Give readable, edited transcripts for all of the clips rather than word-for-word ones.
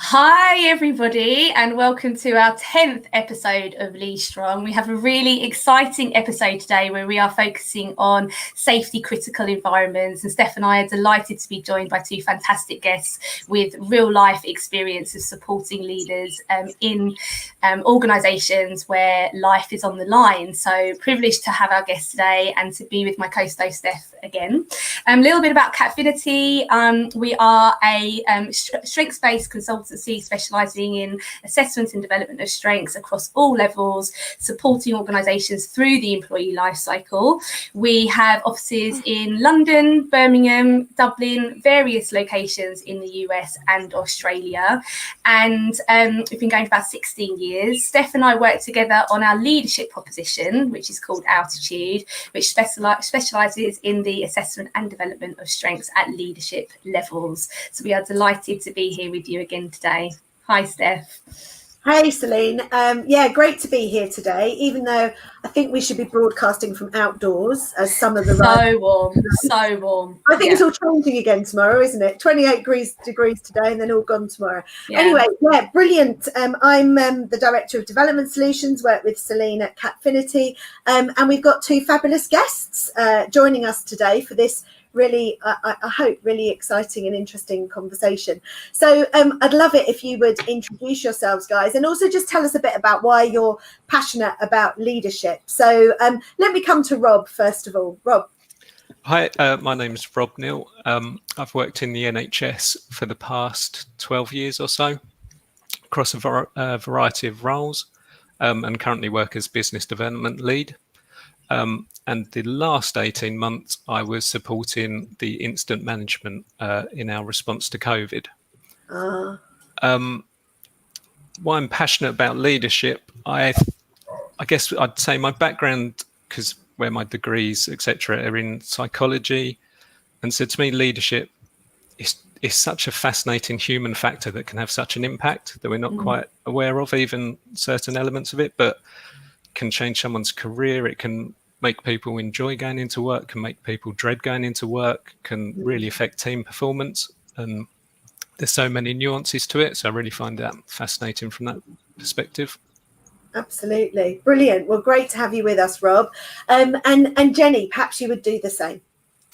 Hi everybody, and welcome to our 10th episode of Lead Strong. We have a really exciting episode today where we are focusing on safety critical environments, and Steph and I are delighted to be joined by two fantastic guests with real life experience of supporting leaders in organisations where life is on the line. So privileged to have our guest today and to be with my co-host Steph again. A little bit about Catfinity. We are a strengths-based consultancy specialising in assessment and development of strengths across all levels, supporting organisations through the employee life cycle. We have offices in London, Birmingham, Dublin, various locations in the US and Australia. And we've been going for about 16 years. Steph and I work together on our leadership proposition, which is called Altitude, which specialises in the assessment and development of strengths at leadership levels. So we are delighted to be here with you again today. Hi, Steph. Hey, Celine. Great to be here today, even though I think we should be broadcasting from outdoors as some of the so warm. I think it's all changing again tomorrow, isn't it? 28 degrees today and then all gone tomorrow. Yeah. Anyway, brilliant. I'm the Director of Development Solutions, work with Celine at Catfinity, and we've got two fabulous guests joining us today for this really, I hope, really exciting and interesting conversation. So I'd love it if you would introduce yourselves, guys, and also just tell us a bit about why you're passionate about leadership. So let me come to Rob first of all. Rob. Hi, my name is Rob Neale. I've worked in the NHS for the past 12 years or so, across a variety of roles, and currently work as business development lead. And the last 18 months, I was supporting the incident management in our response to COVID. Why I'm passionate about leadership, I guess I'd say my background, because where my degrees, etc., are in psychology. And so to me, leadership is such a fascinating human factor that can have such an impact that we're not quite aware of, even certain elements of it, but can change someone's career. It can make people enjoy going into work, can make people dread going into work, can really affect team performance. And there's so many nuances to it. So I really find that fascinating from that perspective. Absolutely. Brilliant. Well, great to have you with us, Rob. And Jenny, perhaps you would do the same.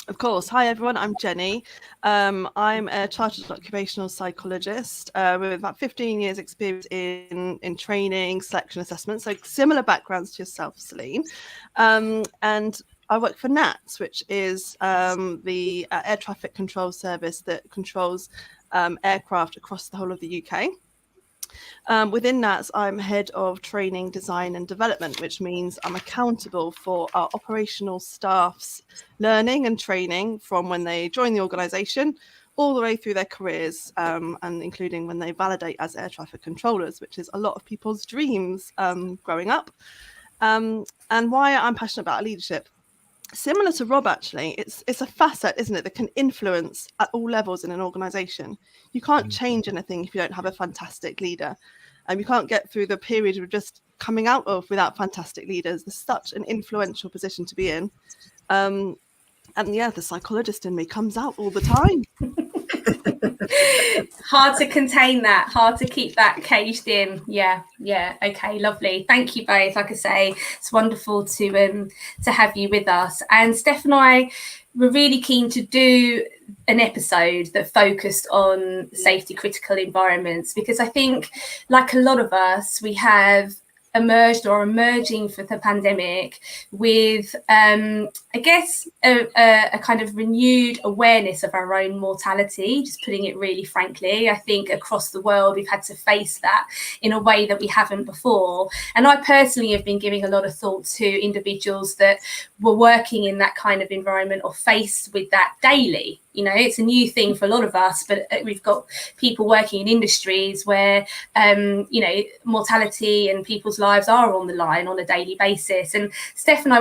Of course. Hi, everyone. I'm Jenny. I'm a chartered occupational psychologist with about 15 years experience in training, selection, assessment. So similar backgrounds to yourself, Celine. And I work for NATS, which is the air traffic control service that controls aircraft across the whole of the UK. Within NATS, I'm head of training, design and development, which means I'm accountable for our operational staff's learning and training from when they join the organisation all the way through their careers, and including when they validate as air traffic controllers, which is a lot of people's dreams growing up. And why I'm passionate about leadership. Similar to Rob, actually, it's a facet, isn't it, that can influence at all levels in an organisation. You can't change anything if you don't have a fantastic leader. You can't get through the period we're just coming out of without fantastic leaders. There's such an influential position to be in. And the psychologist in me comes out all the time. Hard to contain that, hard to keep that caged in. Yeah, okay, lovely. Thank you both. Like I say, it's wonderful to have you with us. And Steph and I were really keen to do an episode that focused on safety critical environments, because I think, like a lot of us, we have emerged or emerging for the pandemic with I guess a kind of renewed awareness of our own mortality, just putting it really frankly. I think across the world we've had to face that in a way that we haven't before, and I personally have been giving a lot of thought to individuals that were working in that kind of environment or faced with that daily. You know, it's a new thing for a lot of us, but we've got people working in industries where, mortality and people's lives are on the line on a daily basis. And Steph and I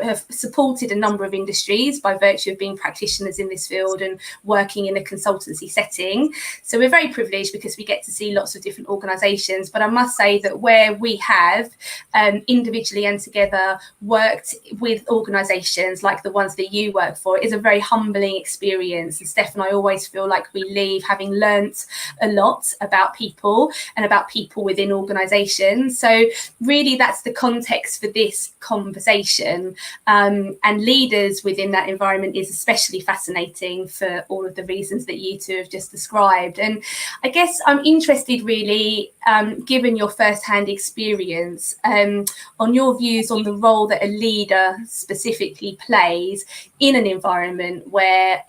have supported a number of industries by virtue of being practitioners in this field and working in a consultancy setting. So we're very privileged because we get to see lots of different organisations. But I must say that where we have individually and together worked with organisations like the ones that you work for is a very humbling humbling experience. And Steph and I always feel like we leave having learnt a lot about people and about people within organisations. So really that's the context for this conversation. And leaders within that environment is especially fascinating for all of the reasons that you two have just described. And I guess I'm interested really, given your first-hand experience, on your views on the role that a leader specifically plays in an environment where,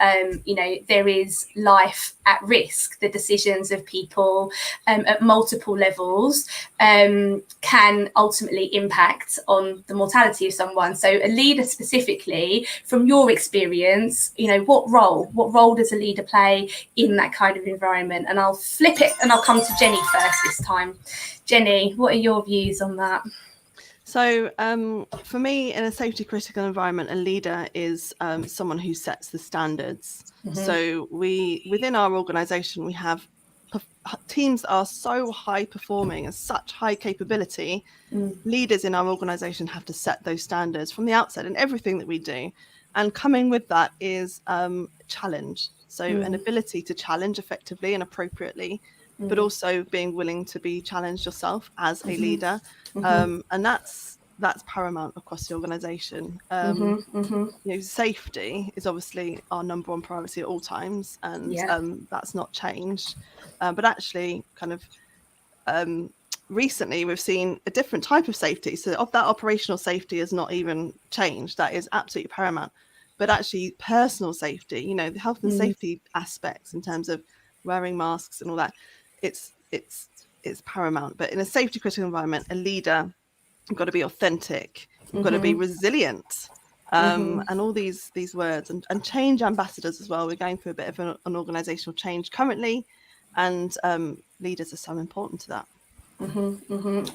there is life at risk. The decisions of people at multiple levels can ultimately impact on the mortality of someone. So a leader specifically, from your experience, what role does a leader play in that kind of environment? And I'll flip it and I'll come to Jenny first this time. Jenny, what are your views on that? So for me, in a safety critical environment, a leader is someone who sets the standards. So within our organisation, we have teams that are so high performing and such high capability. Leaders in our organisation have to set those standards from the outset in everything that we do. And coming with that is challenge. So an ability to challenge effectively and appropriately, but also being willing to be challenged yourself as a leader. And that's paramount across the organisation. Safety is obviously our number one priority at all times, and that's not changed. But actually, recently we've seen a different type of safety. So of that operational safety has not even changed. That is absolutely paramount. But actually, personal safety, the health and safety aspects in terms of wearing masks and all that, it's paramount. But in a safety critical environment, a leader, you've got to be authentic, you've got to be resilient, and all these words, and change ambassadors as well. We're going through a bit of an organisational change currently, and leaders are so important to that.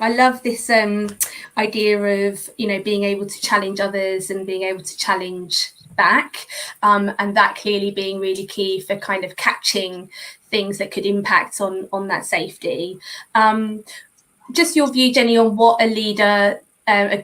I love this idea of being able to challenge others and being able to challenge back, and that clearly being really key for kind of catching things that could impact on that safety. Just your view, Jenny, on what a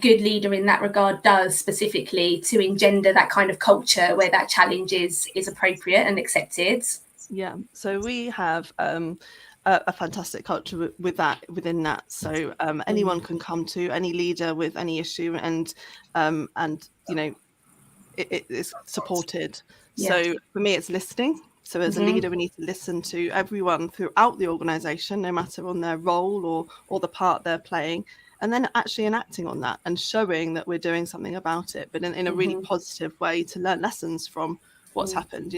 good leader in that regard does specifically to engender that kind of culture where that challenge is appropriate and accepted. Yeah, so we have a fantastic culture with that within NATS. So anyone can come to any leader with any issue, and it is supported. So for me, it's listening. So as a leader, we need to listen to everyone throughout the organisation, no matter on their role or the part they're playing, and then actually enacting on that and showing that we're doing something about it, but in a really positive way to learn lessons from what's happened.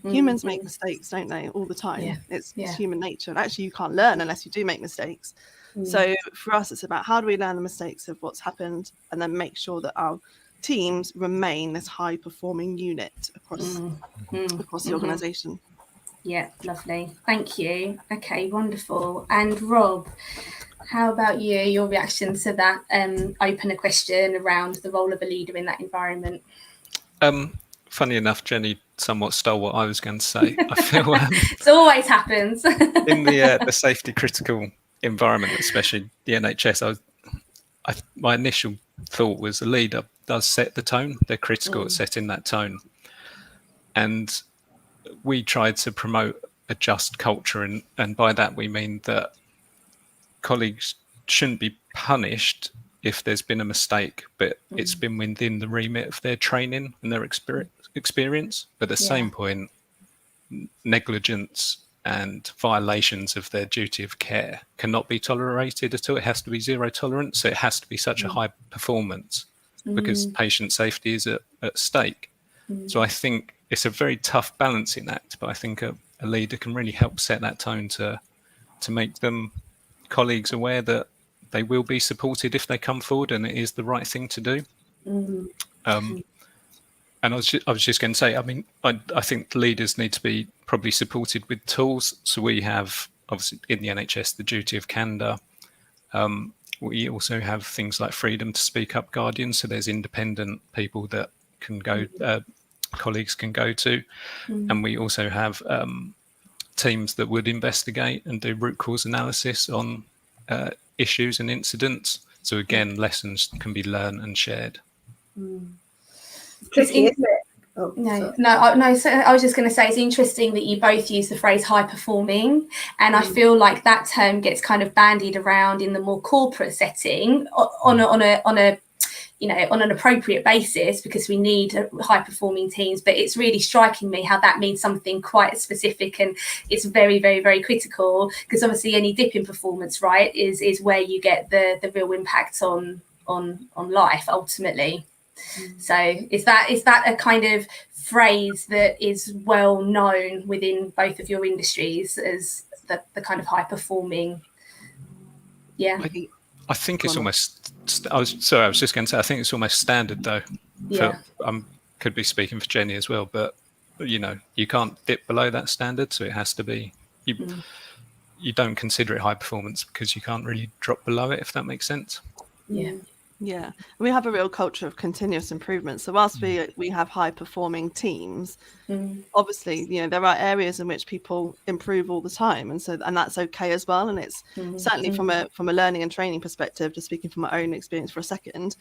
Humans make mistakes, don't they, all the time? It's human nature, and actually you can't learn unless you do make mistakes. So for us, it's about how do we learn the mistakes of what's happened and then make sure that our teams remain this high performing unit across the organisation. Yeah, lovely, thank you. Okay, wonderful. And Rob, how about you, your reaction to that opener question around the role of a leader in that environment? Funny enough, Jenny somewhat stole what I was going to say. I feel it always happens in the safety critical environment, especially the NHS. My initial thought was the leader does set the tone. They're critical at setting that tone, and we tried to promote a just culture, and by that we mean that colleagues shouldn't be punished if there's been a mistake, but it's been within the remit of their training and their experience. But at the same point, negligence and violations of their duty of care cannot be tolerated at all. It has to be zero tolerance. So it has to be such a high performance because patient safety is at stake. So I think it's a very tough balancing act, but I think a leader can really help set that tone to make them colleagues aware that they will be supported if they come forward and it is the right thing to do. And I was just going to say, I mean, I think leaders need to be probably supported with tools. So we have, obviously, in the NHS, the duty of candour. We also have things like freedom to speak up guardians. So there's independent people that can go, colleagues can go to. And we also have teams that would investigate and do root cause analysis on issues and incidents. So again, lessons can be learned and shared. Tricky, isn't it? Oh, no. So I was just going to say, it's interesting that you both use the phrase high performing, and I feel like that term gets kind of bandied around in the more corporate setting on an appropriate basis, because we need high performing teams. But it's really striking me how that means something quite specific, and it's very, very, very critical, because obviously any dip in performance, right, is where you get the real impact on life ultimately. So is that a kind of phrase that is well known within both of your industries as the kind of high performing? Yeah, I think it's almost. I was just going to say, I think it's almost standard though. Yeah. Could be speaking for Jenny as well, but you can't dip below that standard, so it has to be. You don't consider it high performance because you can't really drop below it, if that makes sense. Yeah, we have a real culture of continuous improvement. So whilst we have high performing teams, obviously, there are areas in which people improve all the time, and that's okay as well. And it's certainly from a learning and training perspective, just speaking from my own experience for a second,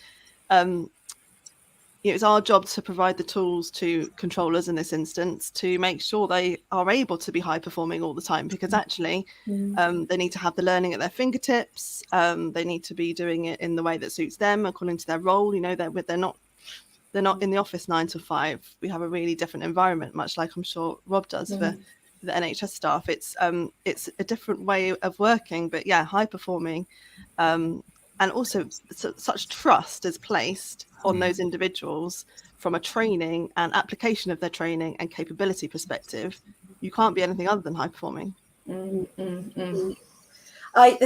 it's our job to provide the tools to controllers in this instance to make sure they are able to be high performing all the time, because actually they need to have the learning at their fingertips. They need to be doing it in the way that suits them according to their role. They're not in the office 9 to 5. We have a really different environment, much like I'm sure Rob does for the NHS staff. It's a different way of working, but high performing. And also such trust is placed on those individuals from a training and application of their training and capability perspective. You can't be anything other than high performing. The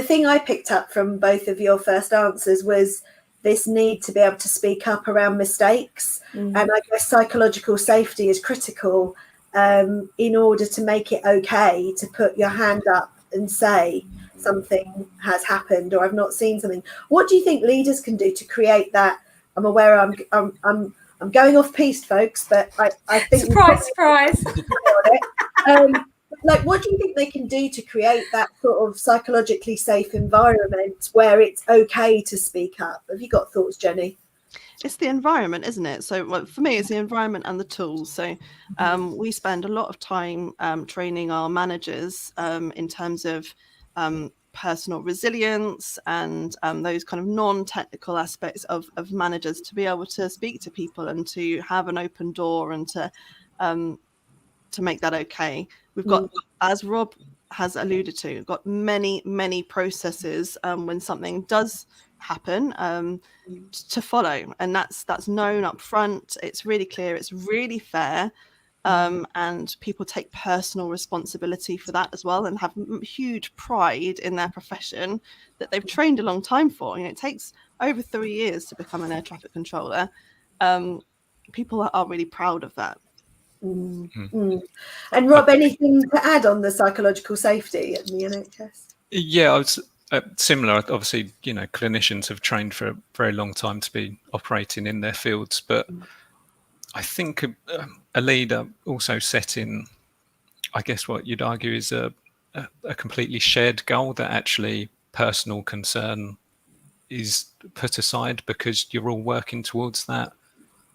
thing I picked up from both of your first answers was this need to be able to speak up around mistakes. And I guess psychological safety is critical in order to make it okay to put your hand up and say something has happened, or I've not seen something. What do you think leaders can do to create that? I'm aware I'm going off piste, folks, but I think surprise. Like, what do you think they can do to create that sort of psychologically safe environment where it's okay to speak up? Have you got thoughts, Jenny? It's the environment, isn't it? So for me, it's the environment and the tools. So we spend a lot of time training our managers in terms of personal resilience and those kind of non-technical aspects of managers, to be able to speak to people and to have an open door and to make that okay. We've got, as Rob has alluded to, got many processes when something does happen to follow, and that's known up front. It's really clear, it's really fair, and people take personal responsibility for that as well, and have huge pride in their profession that they've trained a long time for. It takes over 3 years to become an air traffic controller. People are really proud of that. And Rob, anything to add on the psychological safety in the NHS? Yeah, I was similar. Obviously, clinicians have trained for a very long time to be operating in their fields, but I think a leader also setting, I guess what you'd argue is a completely shared goal, that actually personal concern is put aside, because you're all working towards that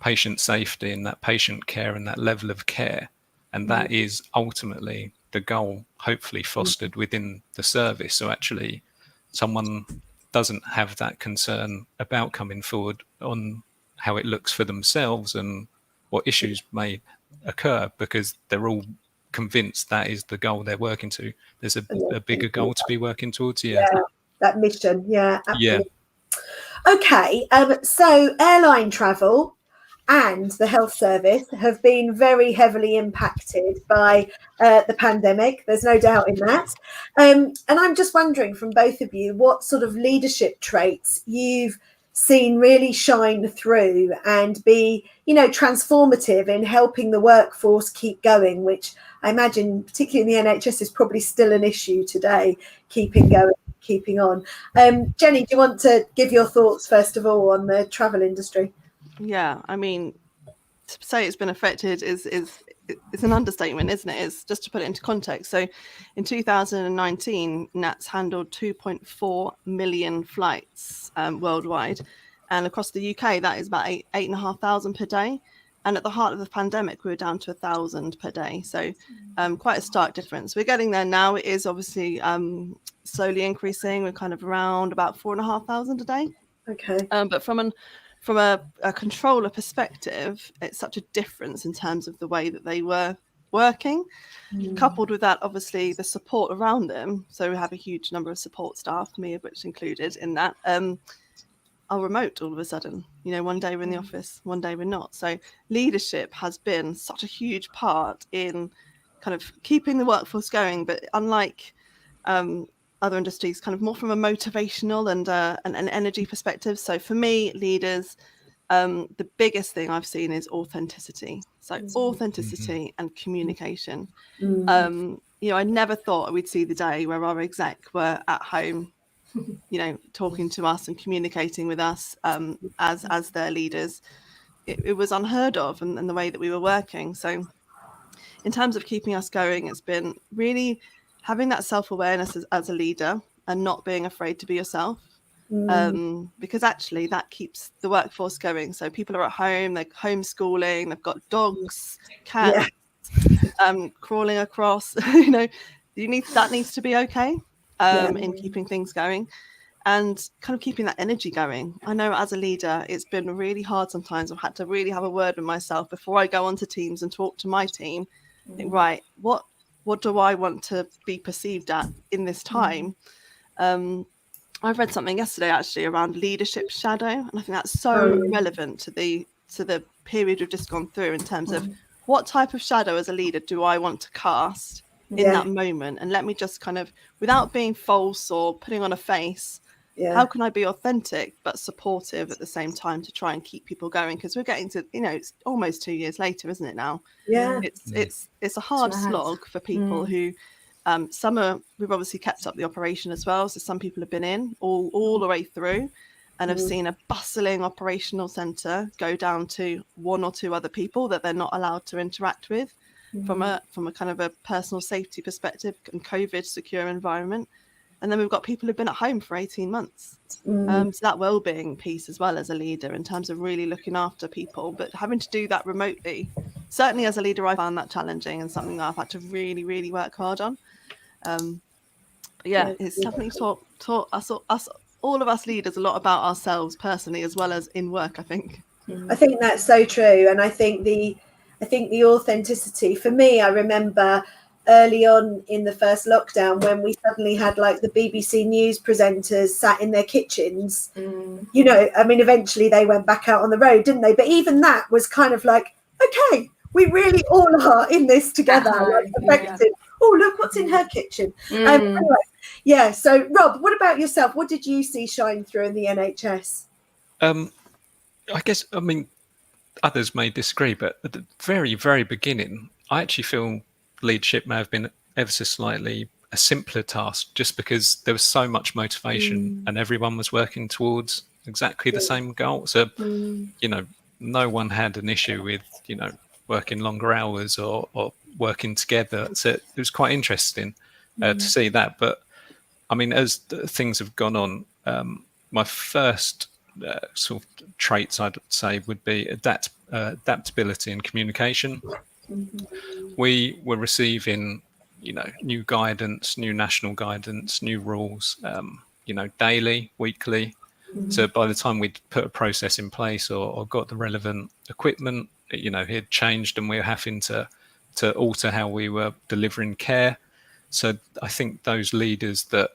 patient safety and that patient care and that level of care. And that is ultimately the goal, hopefully fostered within the service. So actually someone doesn't have that concern about coming forward on how it looks for themselves and what issues may occur, because they're all convinced that is the goal they're working to. There's a bigger goal to be working towards. Yeah, that mission. Yeah, absolutely. Okay, so airline travel and the health service have been very heavily impacted by the pandemic. There's no doubt in that. And I'm just wondering from both of you, what sort of leadership traits you've seen really shine through and be, transformative in helping the workforce keep going, which I imagine, particularly in the NHS, is probably still an issue today, keeping going, keeping on. Jenny, do you want to give your thoughts, first of all, on the travel industry? Yeah, I mean, to say it's been affected is an understatement, isn't it? It's just to put it into context. So in 2019, NATS handled 2.4 million flights worldwide. And across the UK, that is about 8,500 per day. And at the heart of the pandemic, we were down to 1,000 per day. So quite a stark difference. We're getting there now. It is obviously slowly increasing. We're kind of around about 4,500 a day. Okay. But from a controller perspective, it's such a difference in terms of the way that they were working. Coupled with that, obviously, the support around them. So we have a huge number of support staff, me of which included in that, are remote all of a sudden. You know, one day we're in the office, one day we're not. So leadership has been such a huge part in kind of keeping the workforce going. But unlike other industries, kind of more from a motivational and an energy perspective. So for me, leaders, the biggest thing I've seen is authenticity. So authenticity and communication. You know, I never thought we'd see the day where our exec were at home, you know, talking to us and communicating with us as their leaders. It was unheard of, and the way that we were working. So in terms of keeping us going, it's been really having that self-awareness as a leader and not being afraid to be yourself. Because actually that keeps the workforce going. So people are at home, they're homeschooling, they've got dogs, cats, crawling across. You know, that needs to be okay in keeping things going and kind of keeping that energy going. I know as a leader, it's been really hard sometimes. I've had to really have a word with myself before I go onto Teams and talk to my team. Think, right, what do I want to be perceived at in this time? I've read something yesterday actually around leadership shadow, and I think that's so relevant to the period we've just gone through in terms of what type of shadow as a leader do I want to cast in that moment. And let me just kind of, without being false or putting on a face, how can I be authentic but supportive at the same time to try and keep people going? Because we're getting to, you know, it's almost 2 years later, isn't it now? It's a hard slog for people who we've obviously kept up the operation as well. So some people have been in all the way through and have seen a bustling operational centre go down to one or two other people that they're not allowed to interact with from a kind of a personal safety perspective and COVID secure environment. And then we've got people who've been at home for 18 months. So that well-being piece as well as a leader in terms of really looking after people, but having to do that remotely. Certainly as a leader, I found that challenging and something that I've had to really, really work hard on. It's definitely taught us all of us leaders a lot about ourselves personally as well as in work, I think. I think that's so true. And I think the authenticity for me, I remember early on in the first lockdown when we suddenly had like the BBC News presenters sat in their kitchens. You know, I mean, eventually they went back out on the road, didn't they? But even that was kind of like, okay, we really all are in this together. Like effective. Oh, look what's in her kitchen. Anyway, so Rob, what about yourself? What did you see shine through in the NHS? I guess, I mean, others may disagree, but at the very, very beginning, I actually feel leadership may have been ever so slightly a simpler task just because there was so much motivation and everyone was working towards exactly the same goal. So, you know, no one had an issue with, you know, working longer hours or working together. So it was quite interesting to see that. But I mean, as things have gone on, my first sort of traits I'd say would be adaptability and communication. We were receiving, you know, new guidance, new national guidance, new rules, you know, daily, weekly. So by the time we'd put a process in place or got the relevant equipment, you know, it had changed and we were having to alter how we were delivering care. So I think those leaders that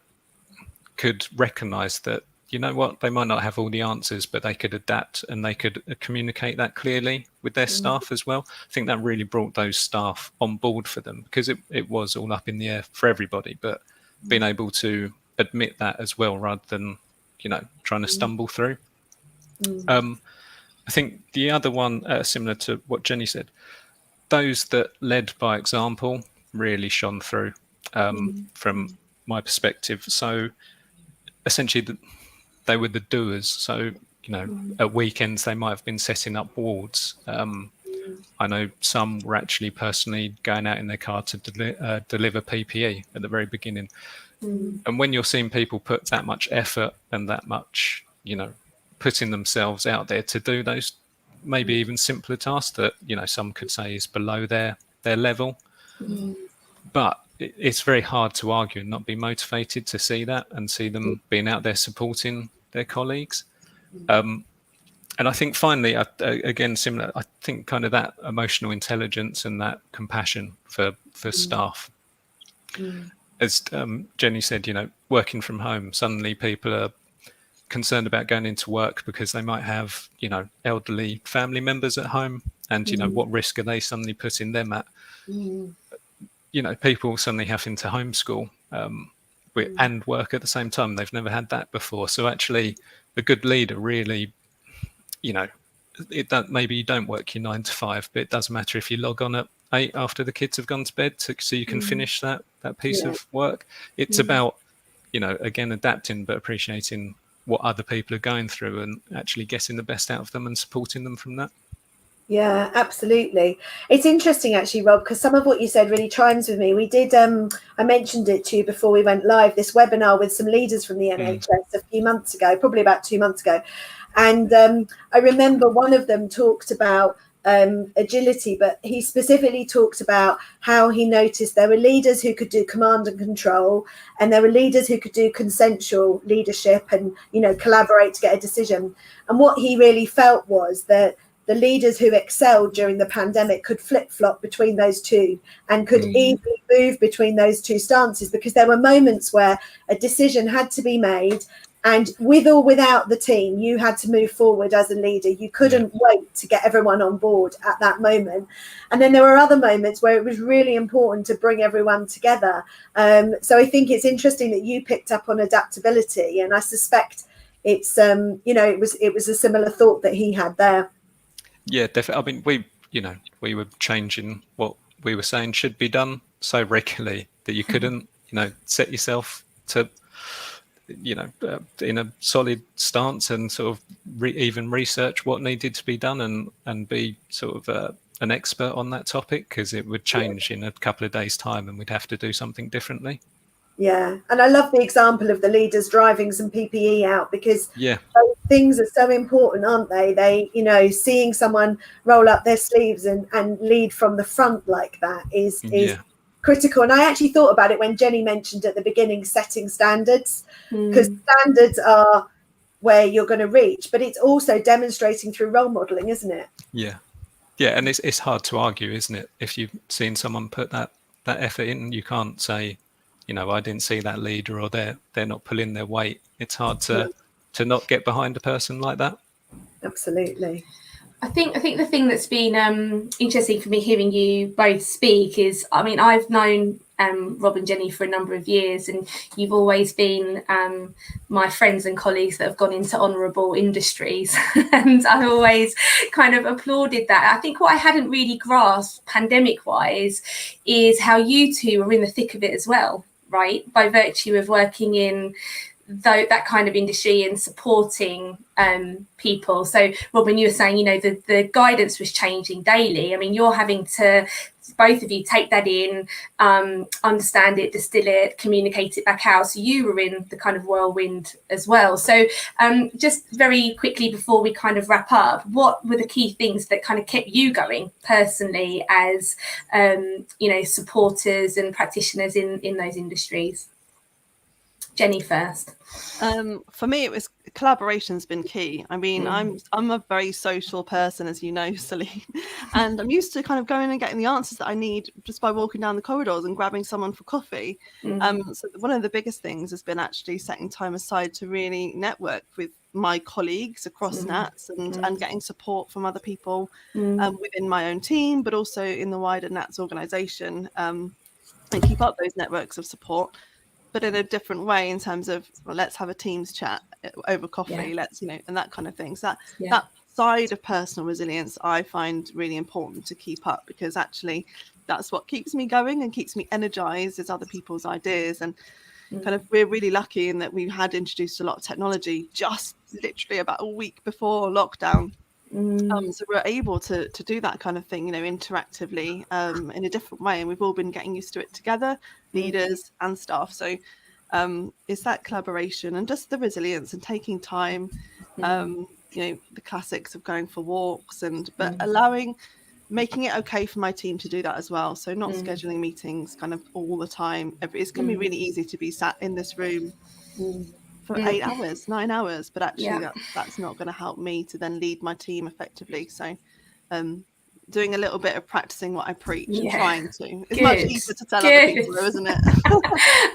could recognise that, you know what, they might not have all the answers, but they could adapt and they could communicate that clearly with their staff as well. I think that really brought those staff on board for them because it was all up in the air for everybody, but being able to admit that as well rather than, you know, trying to stumble through. I think the other one, similar to what Jenny said, those that led by example really shone through from my perspective. So essentially they were the doers. So, you know, at weekends, they might have been setting up wards. I know some were actually personally going out in their car to deliver PPE at the very beginning. And when you're seeing people put that much effort and that much, you know, putting themselves out there to do those maybe even simpler tasks that, you know, some could say is below their level. But it's very hard to argue and not be motivated to see that and see them being out there supporting their colleagues. And I think finally, again, similar, I think kind of that emotional intelligence and that compassion for staff. As Jenny said, you know, working from home, suddenly people are concerned about going into work because they might have, you know, elderly family members at home, and, you know, what risk are they suddenly putting them at? You know, people suddenly having to homeschool and work at the same time. They've never had that before. So actually, a good leader really, you know, maybe you don't work your 9 to 5, but it doesn't matter if you log on at 8 after the kids have gone to bed, so you can finish that piece of work. It's about, you know, again, adapting but appreciating what other people are going through and actually getting the best out of them and supporting them from that. Yeah, absolutely. It's interesting actually, Rob, because some of what you said really chimes with me. We did, I mentioned it to you before we went live, this webinar with some leaders from the NHS a few months ago, probably about 2 months ago. And I remember one of them talked about agility, but he specifically talked about how he noticed there were leaders who could do command and control, and there were leaders who could do consensual leadership and, you know, collaborate to get a decision. And what he really felt was that the leaders who excelled during the pandemic could flip-flop between those two and could easily move between those two stances, because there were moments where a decision had to be made, and with or without the team, you had to move forward as a leader. You couldn't wait to get everyone on board at that moment. And then there were other moments where it was really important to bring everyone together. So I think it's interesting that you picked up on adaptability, and I suspect it's, you know, it was a similar thought that he had there. Yeah, definitely. I mean, we were changing what we were saying should be done so regularly that you couldn't, you know, set yourself to, you know, in a solid stance and sort of even research what needed to be done and be sort of an expert on that topic, because it would change in a couple of days' time and we'd have to do something differently. Yeah, and I love the example of the leaders driving some PPE out, because those things are so important, aren't they? They, you know, seeing someone roll up their sleeves and lead from the front like that is critical. And I actually thought about it when Jenny mentioned at the beginning setting standards, because standards are where you're going to reach, but it's also demonstrating through role modeling, isn't it? Yeah, and it's hard to argue, isn't it? If you've seen someone put that effort in, you can't say, you know, I didn't see that leader, or they're not pulling their weight. It's hard to not get behind a person like that. Absolutely. I think the thing that's been interesting for me hearing you both speak is, I mean, I've known Rob and Jenny for a number of years, and you've always been my friends and colleagues that have gone into honourable industries, and I've always kind of applauded that. I think what I hadn't really grasped pandemic-wise is how you two are in the thick of it as well, right? By virtue of working in that kind of industry and supporting people. So Robin, you were saying, you know, the guidance was changing daily. I mean, you're having to, both of you, take that in, understand it, distill it, communicate it back out. So you were in the kind of whirlwind as well. So just very quickly before we kind of wrap up, what were the key things that kind of kept you going personally as, you know, supporters and practitioners in those industries? Jenny first. For me, it was collaboration's been key. I mean, I'm a very social person, as you know, Celine, and I'm used to kind of going and getting the answers that I need just by walking down the corridors and grabbing someone for coffee. So one of the biggest things has been actually setting time aside to really network with my colleagues across NATS and getting support from other people within my own team, but also in the wider NATS organisation, and keep up those networks of support, but in a different way, in terms of, well, let's have a Teams chat over coffee, let's, you know, and that kind of thing. So that side of personal resilience I find really important to keep up, because actually that's what keeps me going and keeps me energized, is other people's ideas. And kind of, we're really lucky in that we had introduced a lot of technology just literally about a week before lockdown. So we're able to do that kind of thing, you know, interactively, in a different way, and we've all been getting used to it together, leaders and staff. So it's that collaboration and just the resilience and taking time, the classics of going for walks, but making it okay for my team to do that as well. So not scheduling meetings kind of all the time. It's going to be really easy to be sat in this room for 8 hours, 9 hours, but actually that's not going to help me to then lead my team effectively. So doing a little bit of practicing what I preach and trying to. It's much easier to tell other people though, isn't it?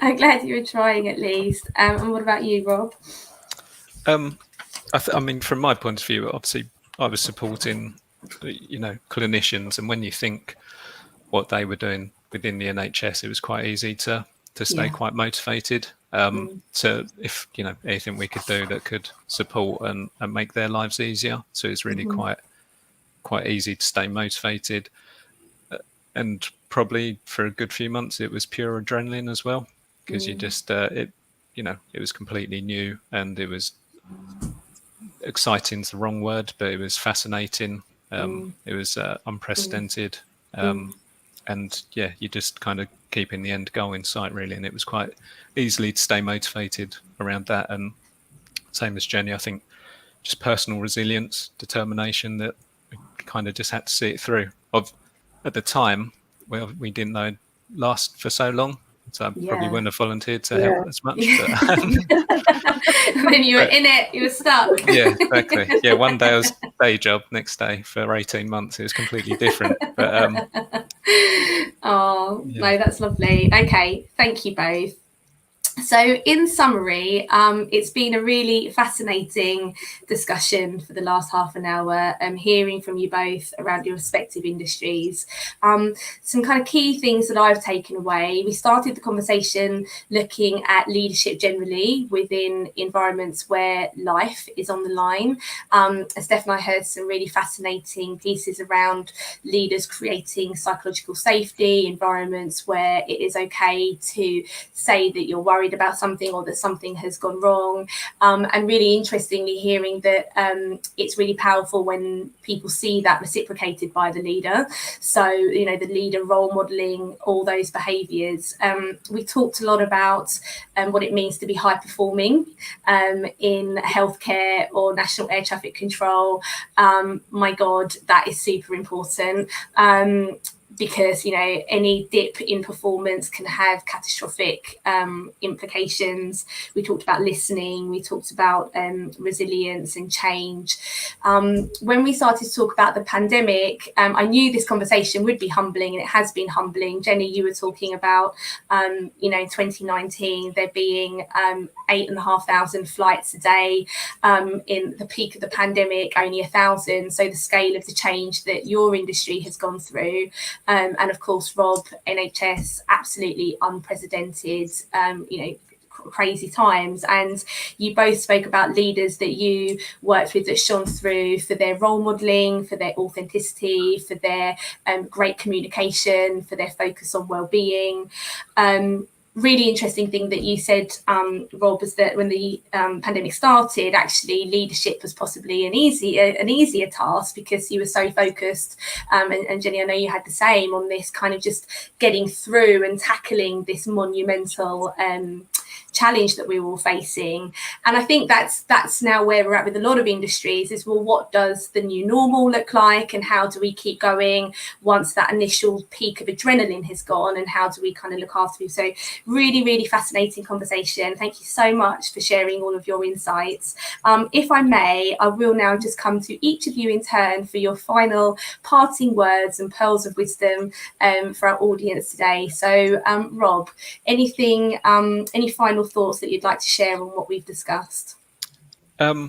I'm glad you were trying at least. And what about you, Rob? I mean, from my point of view, obviously I was supporting clinicians, and when you think what they were doing within the NHS, it was quite easy to stay quite motivated. So if anything we could do that could support and make their lives easier, so it's really quite easy to stay motivated. And probably for a good few months it was pure adrenaline as well, because you just it was completely new, and it was exciting's the wrong word, but it was fascinating. It was unprecedented, and you just kind of keeping the end goal in sight really, and it was quite easily to stay motivated around that. And same as Jenny, I think just personal resilience, determination, that we kind of just had to see it through. At the time, well, we didn't know it'd last for so long, so I probably wouldn't have volunteered to help as much. But, when you were in it, you were stuck. Yeah, exactly. Yeah, one day I was day job, next day for 18 months. It was completely different. But no, that's lovely. Okay, thank you both. So in summary, it's been a really fascinating discussion for the last half an hour, hearing from you both around your respective industries. Some kind of key things that I've taken away. We started the conversation looking at leadership generally within environments where life is on the line. And Steph and I heard some really fascinating pieces around leaders creating psychological safety, environments where it is okay to say that you're worried about something or that something has gone wrong, and really interestingly hearing that it's really powerful when people see that reciprocated by the leader. So the leader role modeling all those behaviours. We talked a lot about what it means to be high performing in healthcare or national air traffic control. My God, that is super important. Because any dip in performance can have catastrophic implications. We talked about listening, we talked about resilience and change. When we started to talk about the pandemic, I knew this conversation would be humbling, and it has been humbling. Jenny, you were talking about 2019 there being 8,500 flights a day. In the peak of the pandemic, only 1,000. So the scale of the change that your industry has gone through. And of course, Rob, NHS, absolutely unprecedented, crazy times. And you both spoke about leaders that you worked with that shone through for their role modelling, for their authenticity, for their great communication, for their focus on well-being. Really interesting thing that you said, Rob, was that when the pandemic started, actually leadership was possibly an easier task because you were so focused. And Jenny, I know you had the same on this kind of just getting through and tackling this monumental challenge that we were all facing. And I think that's now where we're at with a lot of industries is, well, what does the new normal look like, and how do we keep going once that initial peak of adrenaline has gone, and how do we kind of look after you? So really, really fascinating conversation. Thank you so much for sharing all of your insights. If I may, I will now just come to each of you in turn for your final parting words and pearls of wisdom for our audience today. So Rob, any final thoughts that you'd like to share on what we've discussed? I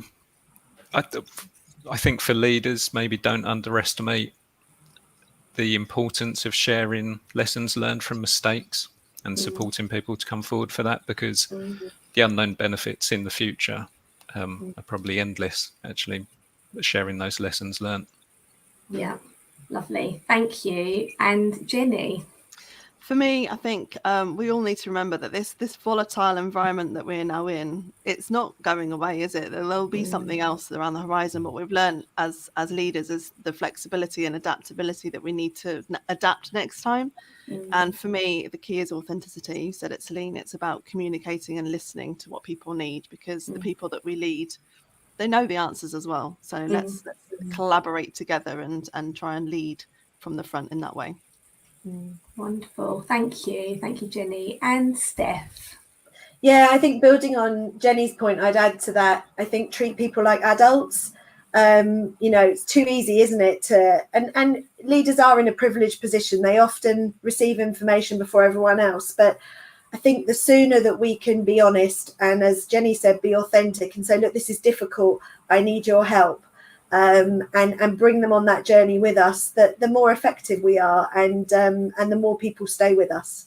think for leaders, maybe don't underestimate the importance of sharing lessons learned from mistakes and supporting people to come forward for that, because the unknown benefits in the future are probably endless, actually, sharing those lessons learned. Yeah, lovely. Thank you. And Jenny? For me, I think we all need to remember that this volatile environment that we're now in, it's not going away, is it? There'll be something else around the horizon. What we've learned as leaders is the flexibility and adaptability that we need to adapt next time. And for me, the key is authenticity. You said it, Celine. It's about communicating and listening to what people need, because the people that we lead they know the answers as well. So let's collaborate together and try and lead from the front in that way. Wonderful. Thank you, Jenny. And Steph. Yeah, I think building on Jenny's point, I'd add to that, I think treat people like adults. It's too easy, isn't it? And leaders are in a privileged position. They often receive information before everyone else. But I think the sooner that we can be honest and, as Jenny said, be authentic and say, look, this is difficult, I need your help, and bring them on that journey with us, that the more effective we are, and the more people stay with us.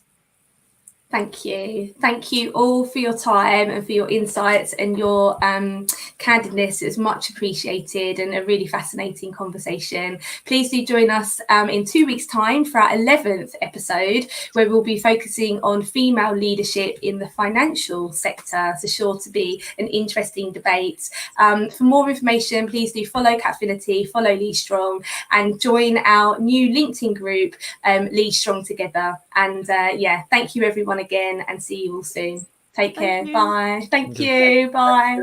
Thank you all for your time and for your insights and your candidness. It's much appreciated and a really fascinating conversation. Please do join us in 2 weeks' time for our 11th episode, where we'll be focusing on female leadership in the financial sector. So sure to be an interesting debate. For more information, please do follow Catfinity, follow Lead Strong, and join our new LinkedIn group, Lead Strong Together. And thank you everyone again, and see you all soon. Take care. Bye. Thank you. Bye.